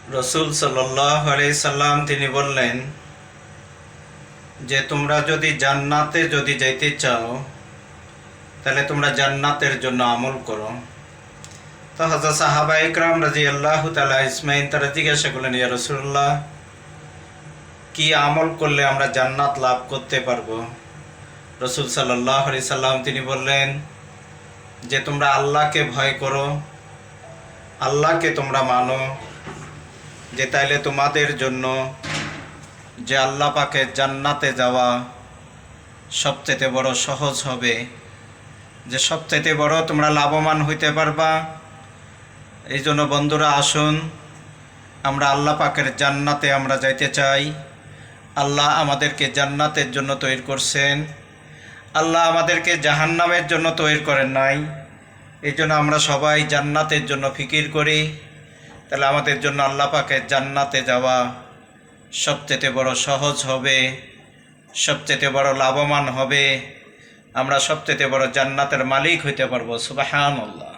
রসুল সাল্লাল্লাহু আলাইহি সাল্লাম তিনি বললেন যে তোমরা যদি জান্নাতে যাইতে চাও তাহলে তোমরা জান্নাতের জন্য আমল করো। তো হযরত সাহাবা ইকরাম রাদিয়াল্লাহু তাআলা আজমাইন তারা জিজ্ঞাসা করলেন, ইয়া রাসূলুল্লাহ, কি আমল করলে আমরা জান্নাত লাভ করতে পারবো? রসুল সাল্লাল্লাহু আলাইহি সাল্লাম তিনি বললেন যে তোমরা আল্লাহকে ভয় করো, আল্লাহকে তোমরা মানো, যে তাইলে তোমাদের জন্য যে আল্লাহ পাকের জান্নাতে যাওয়া সবচেয়ে বড় সহজ হবে, যে সবচেয়ে বড় তোমরা লাভবান হইতে পারবা। এই জন্য বন্ধুরা, আসুন আমরা আল্লাহ পাকের জান্নাতে আমরা যাইতে চাই। আল্লাহ আমাদেরকে জান্নাতের জন্য তৈরি করছেন, আল্লাহ আমাদেরকে জাহান্নামের জন্য তৈরি করেন নাই। এই জন্য আমরা সবাই জান্নাতের জন্য ফিকির করি। তাহলে আমাদের জন্য আল্লাহ পাকের জান্নাতে যাওয়া সবচেয়ে বড় সহজ হবে, সবচেয়ে বড় লাভবান হবে। আমরা সবচেয়ে বড় জান্নাতের মালিক হইতে পারবো। সুবহানাল্লাহ।